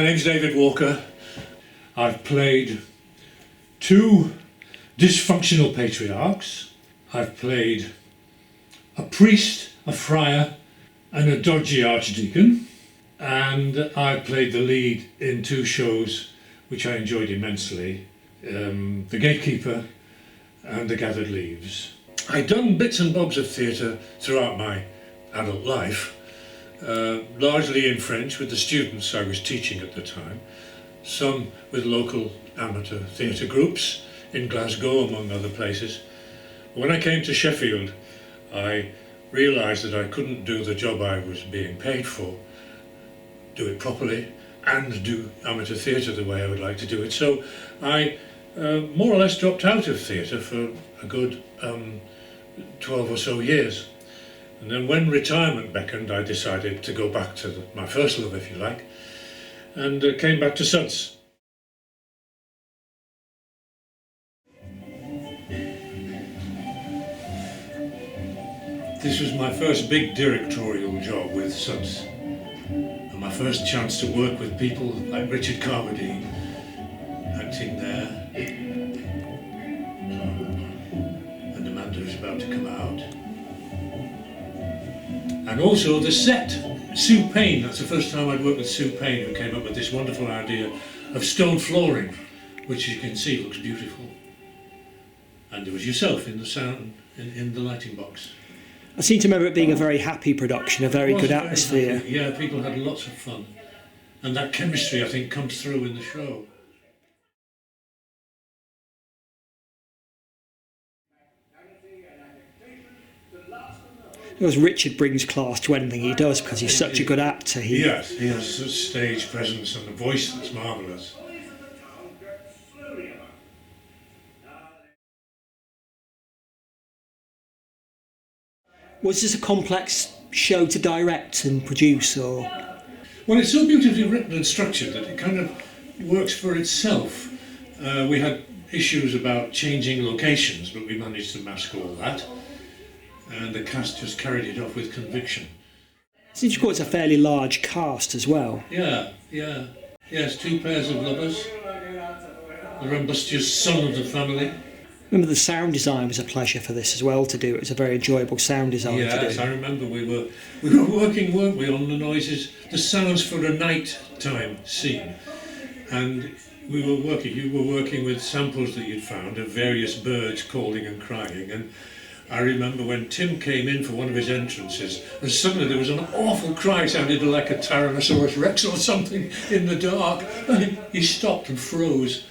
My name's David Walker. I've played 2 dysfunctional patriarchs. I've played a priest, a friar, and a dodgy archdeacon. And I've played the lead in 2 shows which I enjoyed immensely. The Gatekeeper and The Gathered Leaves. I'd done bits and bobs of theatre throughout my adult life, largely in French with the students I was teaching at the time, some with local amateur theatre groups in Glasgow among other places. When I came to Sheffield, I realised that I couldn't do the job I was being paid for, do it properly, and do amateur theatre the way I would like to do it. So I more or less dropped out of theatre for a good 12 or so years. And then when retirement beckoned, I decided to go back to my first love, if you like, and came back to SUDS. This was my first big directorial job with SUDS, and my first chance to work with people like Richard Carmody, acting there, and Amanda is about to come out. And also the set, Sue Payne. That's the first time I'd worked with Sue Payne, who came up with this wonderful idea of stone flooring, which you can see looks beautiful. And there was yourself in the sound, in the lighting box. I seem to remember it being a very happy production, a very good atmosphere. Very yeah, people had lots of fun. And that chemistry, I think, comes through in the show. Because Richard brings class to anything he does because he's such a good actor. Yes, he has such stage presence and a voice that's marvellous. Was this a complex show to direct and produce, or? Well, it's so beautifully written and structured that it kind of works for itself. We had issues about changing locations, but we managed to mask all that. And the cast just carried it off with conviction. Seems to it's a fairly large cast as well. Yeah. Yes, 2 pairs of lovers. The rumbustious son of the family. Remember the sound design was a pleasure for this as well to do. It was a very enjoyable sound design to do. Yes, I remember we were working, weren't we, on the noises, the sounds for a night-time scene. And you were working with samples that you'd found of various birds calling and crying. And I remember when Tim came in for one of his entrances, and suddenly there was an awful cry, sounded like a Tyrannosaurus Rex or something in the dark, and he stopped and froze.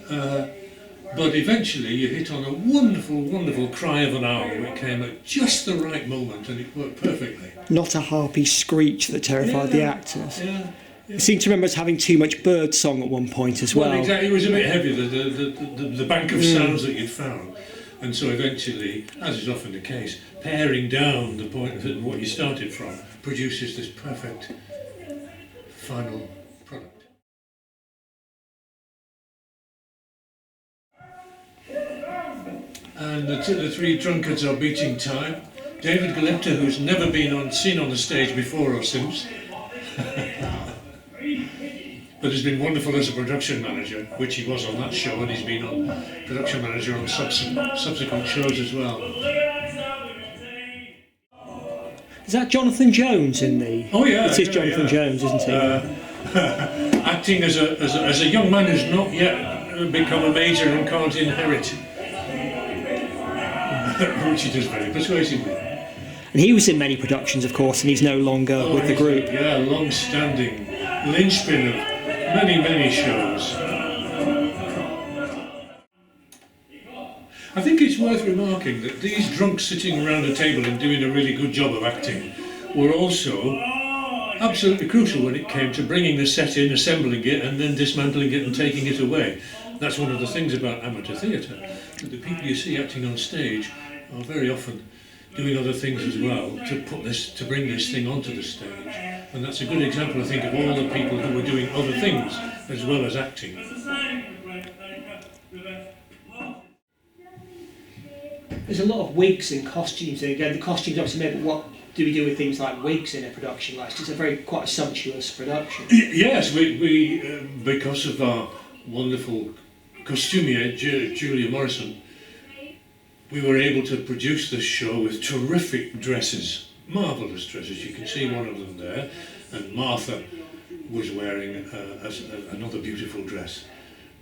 But eventually you hit on a wonderful, wonderful cry of an owl. It came at just the right moment, and it worked perfectly. Not a harpy screech that terrified the actors. Yeah. I seem to remember us having too much bird song at one point as well. Well, exactly. It was a bit heavy, the bank of sounds that you'd found. And so eventually, as is often the case, paring down the point of what you started from produces this perfect final product. And the 3 drunkards are beating time. David Galepta, who's never been seen on the stage before or since, but has been wonderful as a production manager, which he was on that show, and he's been on production manager on subsequent shows as well. Is that Jonathan Jones in the? Oh yeah, it is Jonathan Jones, isn't he? Acting as a young man who's not yet become a major and can't inherit, which he does very persuasively. And he was in many productions, of course, and he's no longer with the group. Yeah, long-standing linchpin of many shows. I think it's worth remarking that these drunks sitting around a table and doing a really good job of acting were also absolutely crucial when it came to bringing the set in, assembling it, and then dismantling it and taking it away. That's one of the things about amateur theatre, that the people you see acting on stage are very often doing other things as well to bring this thing onto the stage. And that's a good example, I think, of all the people who were doing other things as well as acting. There's a lot of wigs and costumes, and again, the costumes obviously make what do we do with things like wigs in a production like this? It's a quite a sumptuous production. Yes, we because of our wonderful costumier, Julia Morrison, we were able to produce this show with terrific dresses, marvellous dresses. You can see one of them there, and Martha was wearing another beautiful dress.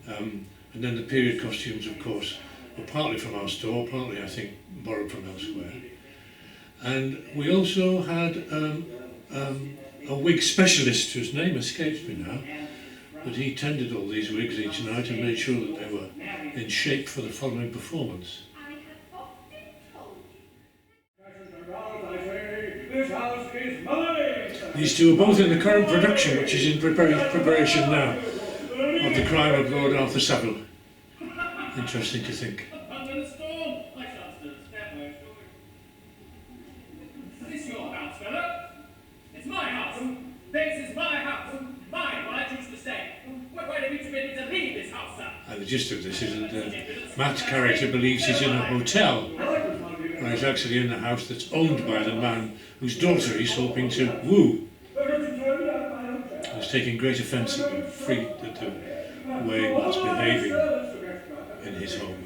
And then the period costumes, of course, were partly from our store, partly, I think, borrowed from elsewhere. And we also had a wig specialist whose name escapes me now, but he tended all these wigs each night and made sure that they were in shape for the following performance. These two are both in the current production, which is in preparation now, of The Crime of Lord Arthur Savile. Interesting to think. It's your house, fella. It's my house. This is my house. Mine, where I choose to stay. Why do we forbid me to leave this house, sir? And the gist of this is that Matt's character believes he's in a hotel, but he's actually in a house that's owned by the man whose daughter he's hoping to woo. He's taking great offence at the way Matt's behaving in his home.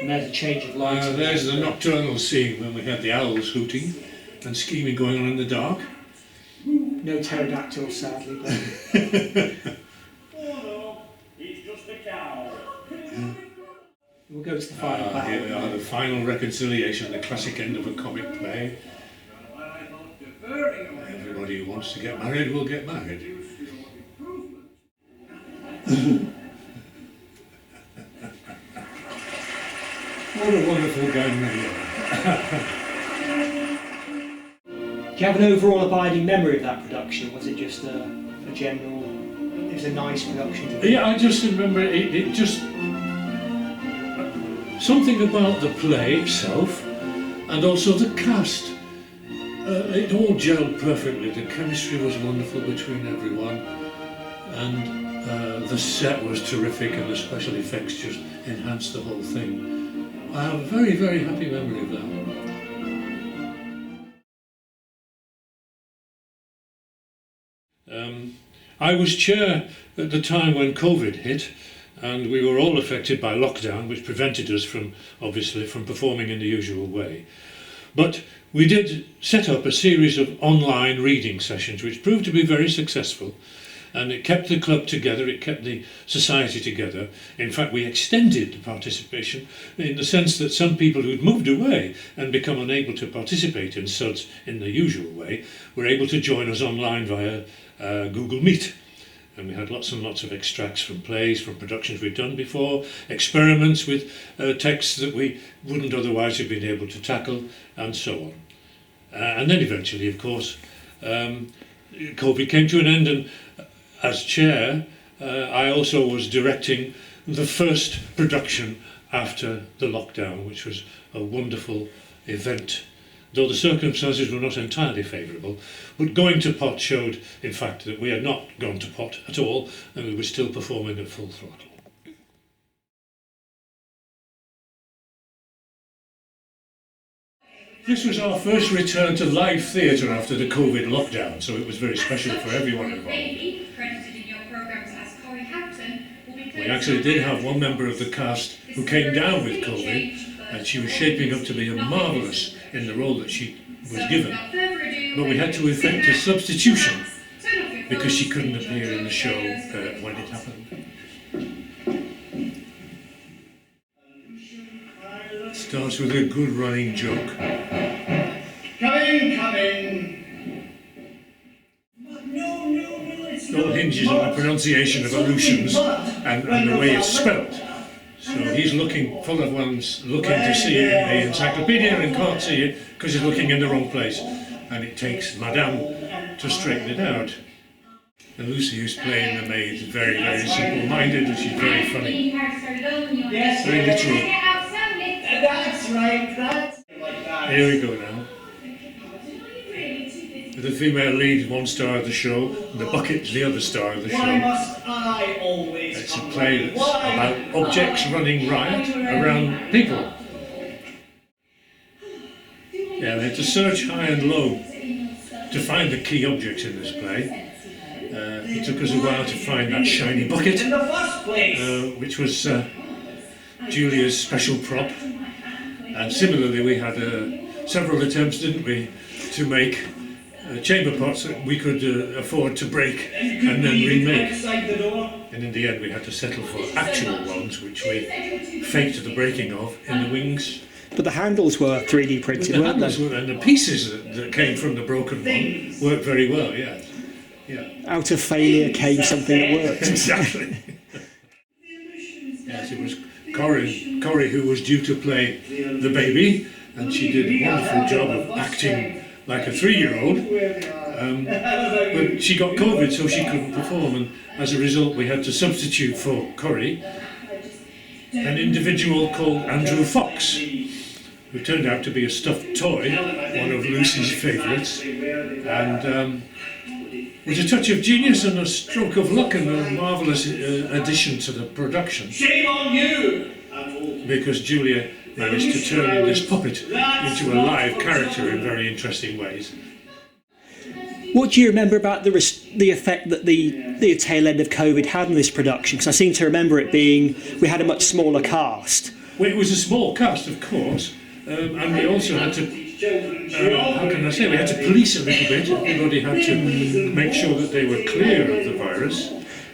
And there's a change of light. There's the nocturnal scene when we had the owls hooting and scheming going on in the dark. No pterodactyls, sadly. But He's just a cow. we'll go to the final battle. Here we are, the final reconciliation, the classic end of a comic play. Everybody who wants to get married will get married. What a wonderful game they are. Do you have an overall abiding memory of that production? Was it just a general... It was a nice production? Yeah, I just remember it just... Something about the play itself and also the cast. It all gelled perfectly. The chemistry was wonderful between everyone, and the set was terrific, and the special effects just enhanced the whole thing. I have a very, very happy memory of that. I was chair at the time when COVID hit, and we were all affected by lockdown, which prevented us from, obviously, from performing in the usual way. But we did set up a series of online reading sessions, which proved to be very successful, and it kept the club together, it kept the society together. In fact, we extended the participation in the sense that some people who'd moved away and become unable to participate in SUDS in the usual way were able to join us online via Google Meet. And we had lots and lots of extracts from plays, from productions we'd done before, experiments with texts that we wouldn't otherwise have been able to tackle, and so on. And then eventually, of course, COVID came to an end, and as chair, I also was directing the first production after the lockdown, which was a wonderful event, though the circumstances were not entirely favourable. But going to pot showed, in fact, that we had not gone to pot at all, and we were still performing at full throttle. This was our first return to live theatre after the COVID lockdown, so it was very special for everyone involved. We actually did have one member of the cast who came down with COVID, and she was shaping up to be marvellous in the role that she was given. But we had to effect a substitution because she couldn't appear in the show when it happened. It starts with a good running joke. Come in. It all hinges on the pronunciation of allusions and the way it's spelled. So he's looking, full of ones, looking to see it in the encyclopedia and can't see it because he's looking in the wrong place. And it takes Madame to straighten it out. And Lucy, who's playing the maid, is very, very simple-minded, and she's very funny. Yes, very literal. That's right, that's like that. Here we go now. the female lead, one star of the show, and the bucket's the other star of the Why show. must I always It's a come play late? that's about objects running riot around people. Yeah, they had to search high and low to find the key objects in this play. It took us a while to find that shiny bucket, In the first place. which was Julia's special prop. And similarly, we had several attempts, didn't we, to make chamber pots that we could afford to break and then remake. Outside the door. And in the end, we had to settle for actual ones, which we faked the breaking of in the wings. But the handles were 3D printed, The weren't handles they? were, and the pieces that came from the broken one worked very well, yeah. Yeah. Out of failure came something that worked. Exactly. Yes, it was Corrie who was due to play the baby, and she did a wonderful job of acting like a 3-year-old. But she got COVID, so she couldn't perform, and as a result, we had to substitute for Corrie an individual called Andrew Fox, who turned out to be a stuffed toy, one of Lucy's favourites, and was a touch of genius and a stroke of luck and a marvellous addition to the production, Shame on you! because Julia managed to turn this puppet into a live character in very interesting ways. What do you remember about the effect that the tail end of COVID had on this production? Because I seem to remember it being, we had a much smaller cast. Well, it was a small cast, of course, and we also had to, how can I say, we had to police a little bit. Everybody had to make sure that they were clear of the virus,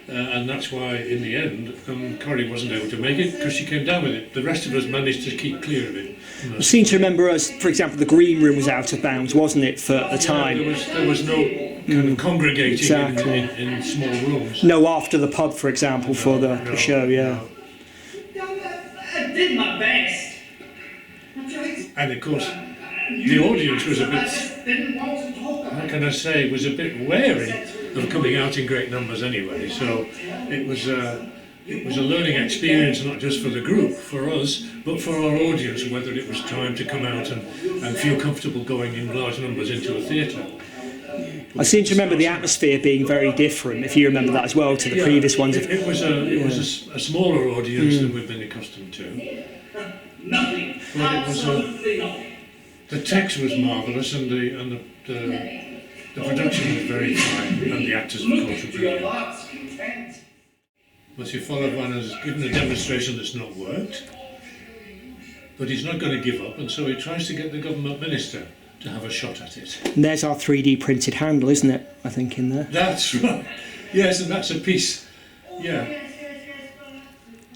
and that's why, in the end, Corrie wasn't able to make it, because she came down with it. The rest of us managed to keep clear of it. I seem to remember us, for example, the green room was out of bounds, wasn't it, for at the time? There was no kind of congregating Exactly. in small rooms. No, after the pub, for example, for the show, yeah. I did my best. And of course, the audience was a bit, Didn't want to talk about how can I say, was a bit wary of coming out in great numbers anyway. So it was a learning experience, not just for the group, for us, but for our audience, whether it was time to come out and feel comfortable going in large numbers into a theatre. I seem to remember the atmosphere being very different, if you remember that as well, to the previous ones. It was a smaller audience than we've been accustomed to. nothing. But it was Absolutely nothing. the text was marvellous, and the production was very fine, and the actors, of course, were To your brilliant. heart's content. Monsieur Follavoine has given a demonstration that's not worked, but he's not going to give up, and so he tries to get the government minister to have a shot at it. And there's our 3D printed handle, isn't it, I think, in there? That's right. Yes, and that's a piece. Yeah.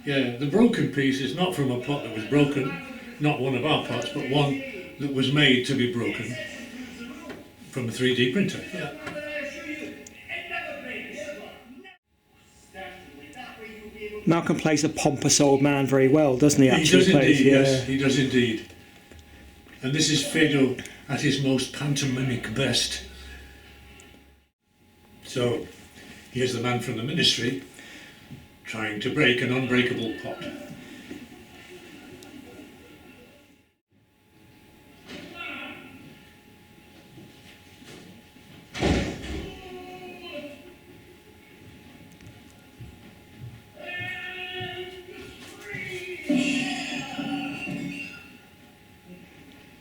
Yeah, the broken piece is not from a pot that was broken, not one of our pots, but one that was made to be broken from a 3D printer. Yeah. Malcolm plays a pompous old man very well, doesn't he, He actually? does indeed, yeah. yes, he does indeed. And this is Fado at his most pantomimic best. So, here's the man from the ministry trying to break an unbreakable pot.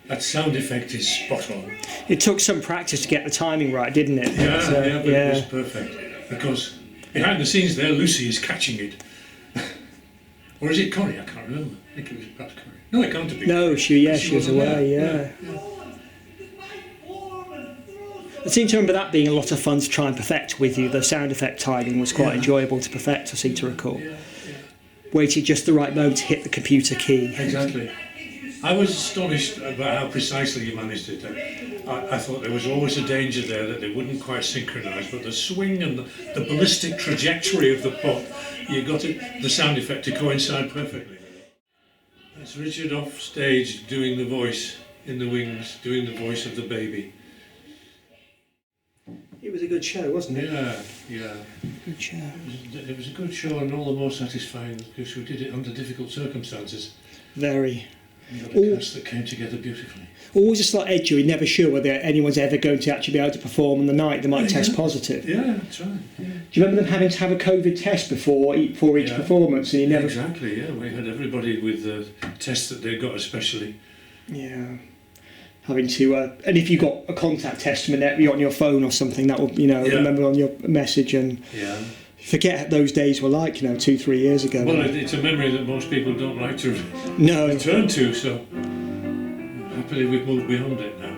That sound effect is spot on. It took some practice to get the timing right, didn't it? Yeah, So, but it was perfect. Because behind the scenes there, Lucy is catching it. Or is it Corrie? I can't remember. I think it was perhaps Corrie. No, it can't have been. No, she was wasn't away, there. yeah. I seem to remember that being a lot of fun to try and perfect with you. The sound effect timing was quite enjoyable to perfect, I seem to recall. Yeah. Waited just the right moment to hit the computer key. Exactly. I was astonished about how precisely you managed it. I thought there was always a danger there that they wouldn't quite synchronise, but the swing and the ballistic trajectory of the pot, you got the sound effect to coincide perfectly. That's Richard off stage doing the voice in the wings, doing the voice of the baby. It was a good show, wasn't it? Yeah. Good show. It was a good show and all the more satisfying because we did it under difficult circumstances. Very. Got a cast that came together beautifully. Always a slight edge. You're never sure whether anyone's ever going to actually be able to perform on the night. They might test positive. Yeah, that's right. Yeah. Do you remember them having to have a COVID test before each performance? And you never. Exactly. Yeah, we had everybody with the tests that they got especially. Yeah. Having to, and if you got a contact test from on your phone or something, that will, remember on your message and. Yeah. Forget those days were like, 2-3 years ago. Well, it's a memory that most people don't like to No. return to, so happily we've moved beyond it now.